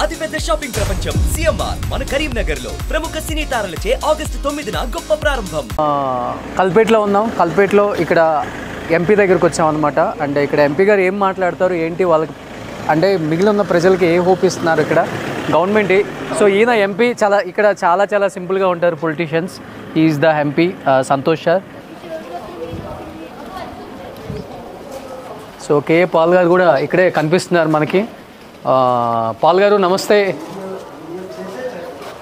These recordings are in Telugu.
అతిపెద్ద షాపింగ్ ప్రపంచం సిఎంఆర్ మన కరీంనగర్ లో ప్రముఖ సినీ తారలచే ఆగస్టు 9న గొప్ప ప్రారంభం. కల్పేట్లో ఉన్నాం. కల్పేట్లో ఇక్కడ ఎంపీ దగ్గరికి వచ్చాం అనమాట. అంటే ఇక్కడ ఎంపీ గారు ఏం మాట్లాడతారు, ఏంటి వాళ్ళకి అంటే మిగిలిన ప్రజలకి ఏ హోప్ ఇస్తున్నారు ఇక్కడ గవర్నమెంట్. సో ఈయన ఎంపీ ఇక్కడ చాలా సింపుల్గా ఉంటారు politicians. Is the MP Santosh sir. So KA Paul గారు కూడా ఇక్కడే కనిపిస్తున్నారు మనకి. పాల్ గారు నమస్తే.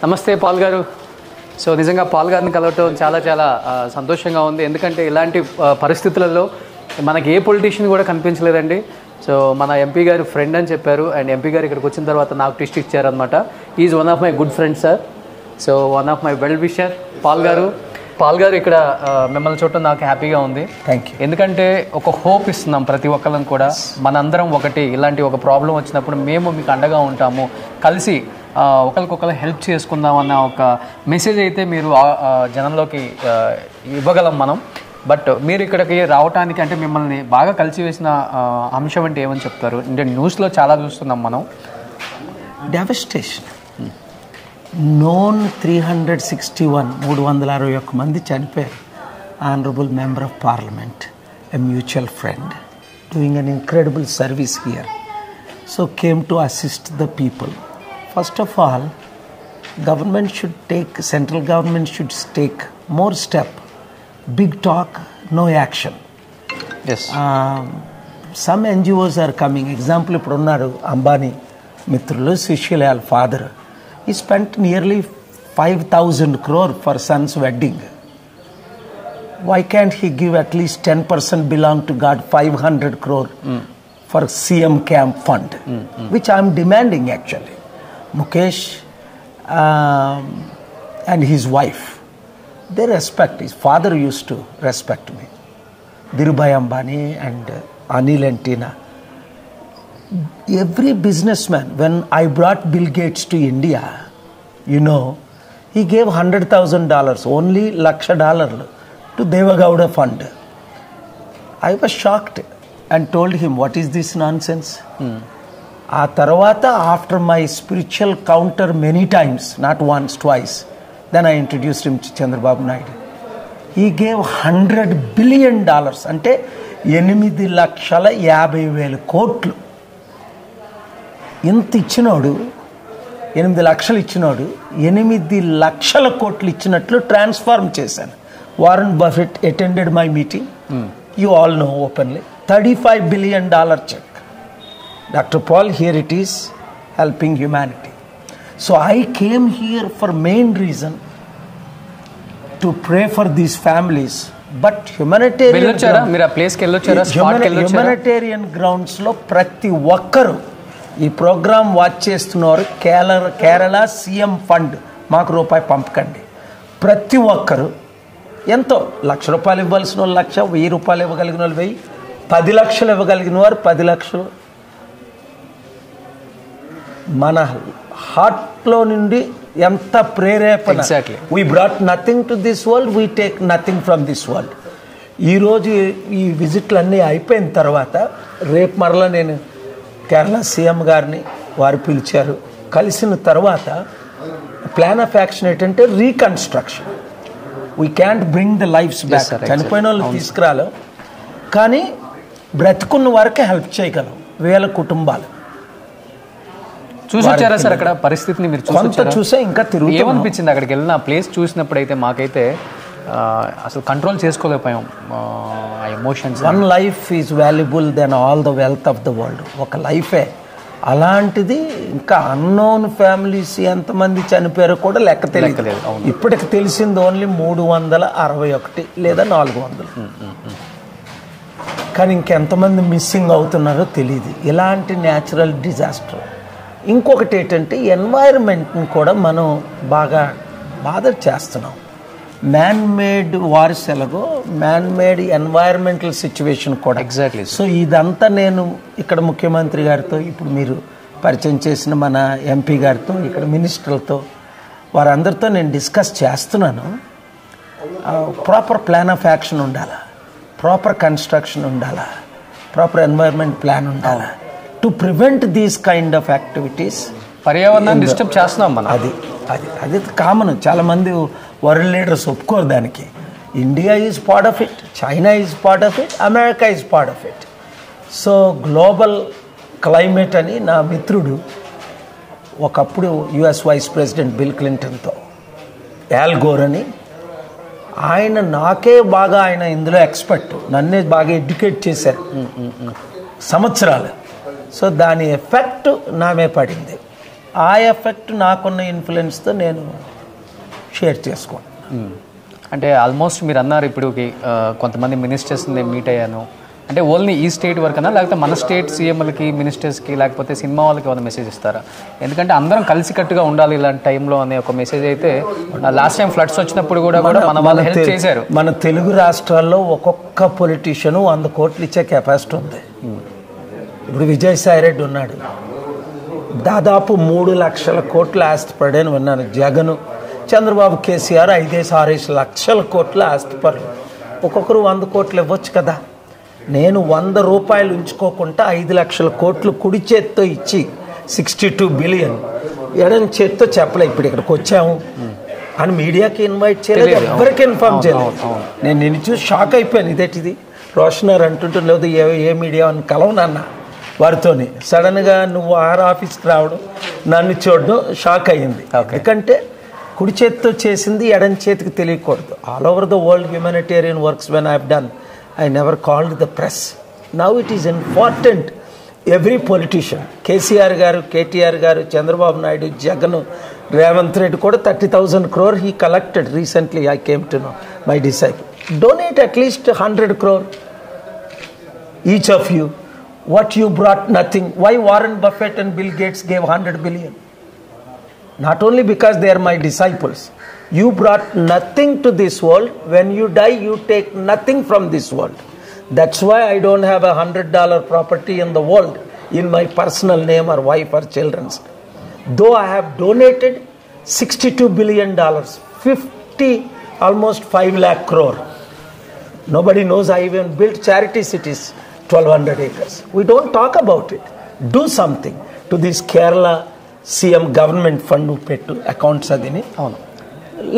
నమస్తే పాల్ గారు. సో నిజంగా పాల్ గారిని కలవటం చాలా సంతోషంగా ఉంది. ఎందుకంటే ఇలాంటి పరిస్థితులలో మనకి ఏ పొలిటీషియన్ కూడా కనిపించలేదండి. సో మన ఎంపీ గారు ఫ్రెండ్ అని చెప్పారు. అండ్ ఎంపీ గారు ఇక్కడికి వచ్చిన తర్వాత నాకు ట్విస్ట్ ఇచ్చారనమాట. Is one of my good friend sir. So one of my well wisher Paul గారు. పాల్ గారు ఇక్కడ మిమ్మల్ని చూడటం నాకు హ్యాపీగా ఉంది. Thank you. ఎందుకంటే ఒక హోప్ ఇస్తున్నాం ప్రతి ఒక్కళ్ళని కూడా. మనందరం ఒకటి, ఇలాంటి ఒక ప్రాబ్లం వచ్చినప్పుడు మేము మీకు అండగా ఉంటాము, కలిసి ఒకరికొకరు హెల్ప్ చేసుకుందాం అన్న ఒక మెసేజ్ అయితే మీరు జనంలోకి ఇవ్వగలం మనం. బట్ మీరు ఇక్కడికి రావడానికి అంటే మిమ్మల్ని బాగా కలిసి వేసిన అంశం అంటే ఏమని చెప్తారు? అంటే న్యూస్లో చాలా చూస్తున్నాం మనం. డెవస్టేషన్. నోన్ 361 మంది చనిపోయారు. Honourable member of parliament, a mutual friend, doing an incredible service here. So came to assist the people. First of all central government should take more step. Big talk, no action. Some NGOs are coming. Example ఇప్పుడు ఉన్నారు అంబానీ మిత్రులు, Sushilal father. He spent nearly 5,000 crore for son's wedding. Why can't he give at least 10% belong to God, 500 crore for CM camp fund, which I am demanding actually. Mukesh and his wife, they respect. His father used to respect me. Dhirubhai Ambani and Anil and Tina. Every businessman, when I brought Bill Gates to India, he gave $100,000, only $1,00,000 to Devagowda fund. I was shocked and told him, what is this nonsense? A tarvata, after my spiritual counter many times, not once, twice, then I introduced him to Chandrababu Naidu. He gave $100 billion, ante 8,50,000 కోట్లు. ఇంత ఇచ్చినోడు, 8 లక్షలు ఇచ్చినోడు 8 లక్షల కోట్లు ఇచ్చినట్లు ట్రాన్స్ఫార్మ్ చేశాను. Warren Buffett attended my meeting. You all know openly. $35 billion cheque. Doctor Paul, here it is, helping humanity. So I came here for main reason to pray for these families. But humanitarian గ్రౌండ్స్లో ప్రతి ఒక్కరూ ఈ ప్రోగ్రాం వాచ్ చేస్తున్నారు. కేరళ సీఎం ఫండ్ మాకు రూపాయి పంపకండి. ప్రతి ఒక్కరు ఎంతో ₹1,00,000 ఇవ్వాల్సిన వాళ్ళు 1,00,000, ₹1,000 ఇవ్వగలిగిన వాళ్ళు 1,000, 10 లక్షలు ఇవ్వగలిగిన వారు 10 లక్షలు. మన హార్ట్లో నుండి ఎంత ప్రేరేపణ. We brought nothing to this world, we take nothing from this world. ఈరోజు ఈ విజిట్లు అన్నీ అయిపోయిన తర్వాత రేపు మరలా నేను కేరళ సీఎం గారిని వారు పిలిచారు. కలిసిన తర్వాత ప్లాన్ ఆఫ్ యాక్షన్ ఏంటంటే reconstruction. We can't bring the lives back. చనిపోయిన వాళ్ళు తీసుకురాలేం, కానీ బ్రతుకున్న వరకే హెల్ప్ చేయగలం. 1000 కుటుంబాలు చూసొచ్చారా సార్ అక్కడ పరిస్థితిని? మీరు కొంత చూసే ఇంకా తిరుగు. ఏమనిపించింది అక్కడికి వెళ్ళిన ప్లేస్ చూసినప్పుడైతే? మాకైతే అసలు కంట్రోల్ చేసుకోలేకపోయాం ఆ emotions. One life is valuable then all the wealth of the world. ఒక లైఫే. అలాంటిది ఇంకా అన్నోన్ ఫ్యామిలీస్ ఎంతమంది చనిపోయారో కూడా లెక్క తెలియదు. ఇప్పటికి తెలిసింది ఓన్లీ 361 లేదా 400. కానీ ఇంకెంతమంది మిస్సింగ్ అవుతున్నారో తెలియదు. ఇలాంటి న్యాచురల్ డిజాస్టర్. ఇంకొకటి ఏంటంటే ఎన్వైరన్మెంట్ని కూడా మనం బాగా బాధ చేస్తున్నాం. మ్యాన్ మేడ్ వార్స్ ఎలాగో మ్యాన్ మేడ్ ఎన్వైరన్మెంటల్ సిచ్యువేషన్ కూడా. ఎగ్జాక్ట్లీ. సో ఇదంతా నేను ఇక్కడ ముఖ్యమంత్రి గారితో, ఇప్పుడు మీరు పరిచయం చేసిన మన ఎంపీ గారితో, ఇక్కడ మినిస్టర్లతో, వారందరితో నేను డిస్కస్ చేస్తున్నాను. ప్రాపర్ ప్లాన్ ఆఫ్ యాక్షన్ ఉండాలా, ప్రాపర్ కన్స్ట్రక్షన్ ఉండాలా, ప్రాపర్ ఎన్వైరన్మెంట్ ప్లాన్ ఉండాలా. To prevent these kind of activities, పర్యావరణాన్ని డిస్టర్బ్ చేస్తున్నాం మనం. అది కామన్. చాలామంది వరల్డ్ లీడర్స్ ఒప్పుకోరు దానికి. India is part of it, China is part of it, America is part of it. So global climate అని నా మిత్రుడు ఒకప్పుడు యుఎస్ వైస్ ప్రెసిడెంట్ బిల్ క్లింటన్తో యాల్ గోర్ అని, ఆయన నాకే బాగా, ఆయన ఇందులో ఎక్స్పర్ట్, నన్నే బాగా ఎడ్యుకేట్ చేశారు సంవత్సరాలు. సో దాని ఎఫెక్ట్ నామే పడింది. ఆ ఎఫెక్ట్ నాకున్న ఇన్ఫ్లుయెన్స్తో నేను షేర్ చేసుకోను. అంటే ఆల్మోస్ట్ మీరు అన్నారు ఇప్పుడు కొంతమంది మినిస్టర్స్ని నేను మీట్ అయ్యాను అంటే ఓన్లీ ఈ స్టేట్ వరకనా, లేకపోతే మన స్టేట్ సీఎంలకి, మినిస్టర్స్కి, లేకపోతే సినిమా వాళ్ళకి ఏమైనా మెసేజ్ ఇస్తారా? ఎందుకంటే అందరం కలిసికట్టుగా ఉండాలి ఇలాంటి టైంలో అనే ఒక మెసేజ్ అయితే లాస్ట్ టైం ఫ్లడ్స్ వచ్చినప్పుడు కూడా మన వాళ్ళు హెల్ప్ చేశారు. మన తెలుగు రాష్ట్రాల్లో ఒక్కొక్క పొలిటీషియన్ 100 కోట్లు ఇచ్చే కెపాసిటీ ఉంది. ఇప్పుడు విజయసాయి రెడ్డి ఉన్నాడు, దాదాపు 3 లక్షల కోట్ల ఆస్తి పడని విన్నాను. జగన్, చంద్రబాబు, కేసీఆర్ 5-6 లక్షల కోట్ల ఆస్తి పడరు. ఒక్కొక్కరు 100 కోట్లు ఇవ్వచ్చు కదా. నేను 100 రూపాయలు ఉంచుకోకుండా 5 లక్షల కోట్లు కుడి చేత్తో ఇచ్చి 62 బిలియన్ ఎడం చేత్తో చెప్పలే. ఇప్పుడు ఇక్కడికి వచ్చాము అని మీడియాకి ఇన్వైట్ చేయలేదు, ఎవరికి ఇన్ఫార్మ్ చేయలేదు. నేను నిన్ను చూసి షాక్ అయిపోయాను. ఇదేంటిది రోషనర్ అంటుంటే లేదు ఏ మీడియా అని కలవనన్నా వారితోని. సడన్గా నువ్వు ఆఫీస్కి రావడం, నన్ను చూడడం షాక్ అయ్యింది. ఎందుకంటే కుడి చేతితో చేసింది ఎడం చేతికి తెలియకూడదు. All over the world humanitarian works when I have done, I never called the press. Now it is important. Every politician, KCR garu, KTR garu, Chandrababu Naidu, Jagan, Revanth Reddy kuda 30,000 crore he collected recently. I came to know, my disciple. Donate at least 100 crore each of you. What you brought nothing. Why Warren Buffett and Bill Gates gave 100 billion? Not only because they are my disciples. You brought nothing to this world. When you die, you take nothing from this world. That's why I don't have $100 property in the world in my personal name or wife or children's. Though I have donated $62 billion, 50, almost 5 lakh crore. Nobody knows I even built charity cities, 1,200 acres. We don't talk about it. Do something to this Kerala CM government fund pettu accounts adini.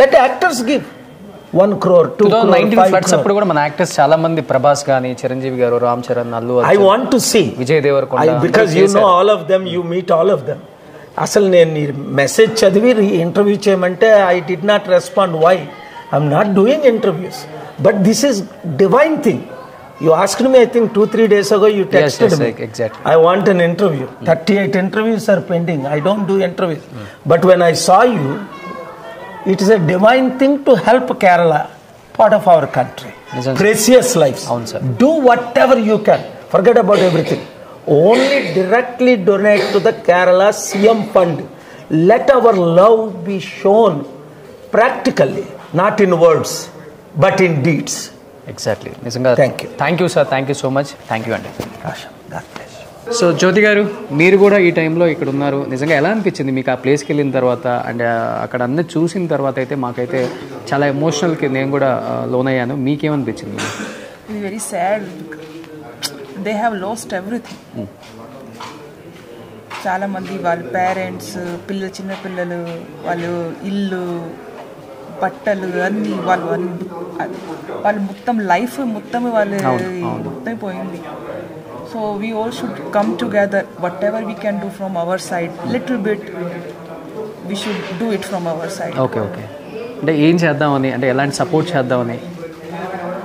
Let actors give 1 crore, 2 crore, 5 floods అప్పుడు కూడా మన యాక్టర్స్ చాలా మంది, ప్రభాస్ గాని, చిరంజీవి గారు, Ram Charan, Allu Arjun, I want to see Vijay Devarakonda, because you know all of them, you meet all of them. అసలు నేను మెసేజ్ చదివి ఇంటర్వ్యూ చేయమంటే I did not respond. Why? I'm not doing interviews, but this is divine thing. You asked me, I think 2-3 days ago, you texted me. Exactly. I want an interview. 38 interviews are pending. I don't do interviews. But when I saw you, it is a divine thing to help Kerala, part of our country. Precious lives. Do whatever you can. Forget about everything. Only directly donate to the Kerala CM fund. Let our love be shown practically, not in words, but in deeds. Exactly. నిజంగా thank you sir, thank you so much. Thank you అండి. సో జ్యోతి గారు, మీరు కూడా ఈ టైంలో ఇక్కడ ఉన్నారు. నిజంగా ఎలా అనిపించింది మీకు ఆ ప్లేస్కి వెళ్ళిన తర్వాత? అండ్ అక్కడ అన్నీ చూసిన తర్వాత అయితే మాకైతే చాలా ఎమోషనల్కి నేను కూడా లోన్ అయ్యాను. మీకేమనిపించింది? Very sad. They have lost everything. చాలామంది వాళ్ళ పేరెంట్స్, చిన్నపిల్లలు, వాళ్ళు ఇల్లు, బట్టలు అన్నీ వాళ్ళు మొత్తం లైఫ్ మొత్తం వాళ్ళు మొత్తం పోయింది. So we all should come together, whatever we can do from our side, little bit we should do it from our side. Okay. అంటే ఏం చేద్దామని, అంటే ఎలాంటి సపోర్ట్ చేద్దామని?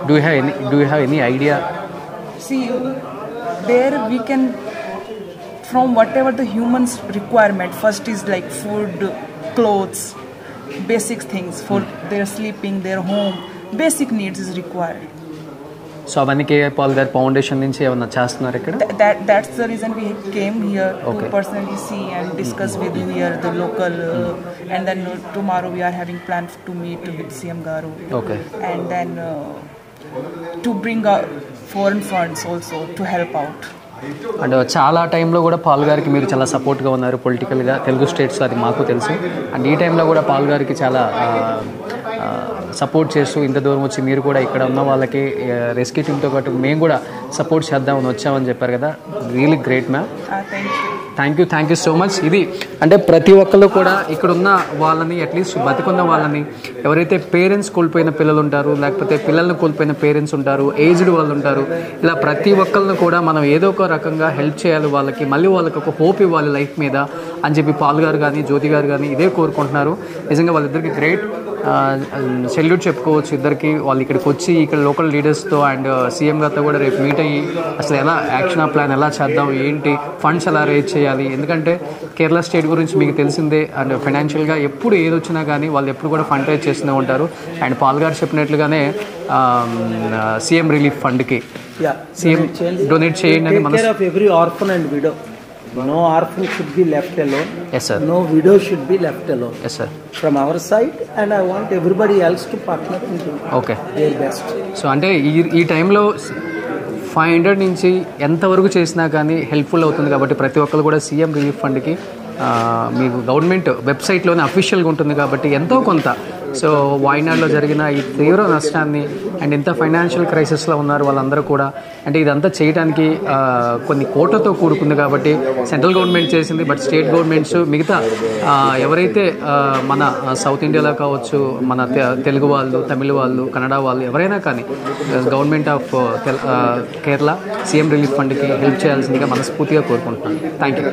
Do you have any idea? See, there we can, from whatever the humans requirement, first is like food, clothes, basic things for their sleeping, their home, basic needs is required. So అవన్నీ కేఏ పాల్ గారి ఫౌండేషన్ నుంచి ఏమన్నా చేస్తున్నారు ఇక్కడ? That's the reason we came here to personally see and discuss with you here, the local, and then tomorrow we are having plans to meet with CM Garu. Okay. And then to bring foreign funds also to help out. And చాలా టైంలో కూడా పాల్ గారికి మీరు చాలా సపోర్ట్గా ఉన్నారు పొలిటికల్గా, తెలుగు స్టేట్స్, అది మాకు తెలుసు. అండ్ ఈ టైంలో కూడా పాల్ గారికి చాలా సపోర్ట్ చేస్తూ ఇంత దూరం వచ్చి మీరు కూడా ఇక్కడ ఉన్న వాళ్ళకి రెస్క్యూ టీమ్తో పాటు మేము కూడా సపోర్ట్ చేద్దామని వచ్చామని చెప్పారు కదా. Really great ma'am. Thank you. Thank you so much. ఇది అంటే ప్రతి ఒక్కళ్ళు కూడా ఇక్కడ ఉన్న వాళ్ళని అట్లీస్ట్ బతికున్న వాళ్ళని, ఎవరైతే పేరెంట్స్ కోల్పోయిన పిల్లలు ఉంటారు, లేకపోతే పిల్లల్ని కోల్పోయిన పేరెంట్స్ ఉంటారు, ఏజ్డ్ వాళ్ళు ఉంటారు, ఇలా ప్రతి ఒక్కళ్ళని కూడా మనం ఏదో ఒక రకంగా హెల్ప్ చేయాలి, వాళ్ళకి మళ్ళీ వాళ్ళకి ఒక హోప్ ఇవ్వాలి లైఫ్ మీద అని చెప్పి పాల్ గారు కానీ జ్యోతి గారు కానీ ఇదే కోరుకుంటున్నారు. నిజంగా వాళ్ళిద్దరికి గ్రేట్ సెల్యూట్ చెప్పుకోవచ్చు ఇద్దరికి. వాళ్ళు ఇక్కడికి వచ్చి ఇక్కడ లోకల్ లీడర్స్తో అండ్ సీఎం గారితో కూడా రేపు మీట్ అయ్యి అసలు ఎలా యాక్షన్ ప్లాన్ ఎలా చేద్దాం, ఏంటి ఫండ్స్ ఎలా రేజ్ చేయాలి. ఎందుకంటే కేరళ స్టేట్ గురించి మీకు తెలిసిందే, అండ్ ఫైనాన్షియల్గా ఎప్పుడు ఏది వచ్చినా కానీ వాళ్ళు ఎప్పుడు కూడా ఫండ్ రేజ్ చేస్తూనే ఉంటారు. అండ్ పాల్ గారు చెప్పినట్లుగానే సీఎం రిలీఫ్ ఫండ్కి సీఎం డొనేట్ చేయండి అని మన every orphan and widow. No orphan should be left alone. Yes, sir. No widow should be left alone. Yes, sir. From our side, and I want everybody else to partner and do their best. So అంటే ఈ టైంలో 500 నుంచి ఎంతవరకు చేసినా కానీ హెల్ప్ఫుల్ అవుతుంది కాబట్టి ప్రతి ఒక్కరు కూడా సీఎం రిలీఫ్ ఫండ్కి మీకు గవర్నమెంట్ వెబ్సైట్లోనే అఫీషియల్గా ఉంటుంది కాబట్టి ఎంతో కొంత. సో వాయినాడ్లో జరిగిన ఈ తీవ్ర నష్టాన్ని అండ్ ఇంత ఫైనాన్షియల్ క్రైసిస్లో ఉన్నారు వాళ్ళందరూ కూడా, అంటే ఇదంతా చేయడానికి కొన్ని కోట్లతో కూడుకుంది కాబట్టి సెంట్రల్ గవర్నమెంట్ చేసింది, బట్ స్టేట్ గవర్నమెంట్స్ మిగతా ఎవరైతే మన సౌత్ ఇండియాలో కావచ్చు, మన తెలుగు వాళ్ళు, తమిళ వాళ్ళు, కన్నడ వాళ్ళు ఎవరైనా కానీ government of Kerala CM relief ఫండ్కి హెల్ప్ చేయాల్సిందిగా మనస్ఫూర్తిగా కోరుకుంటున్నాను. Thank you.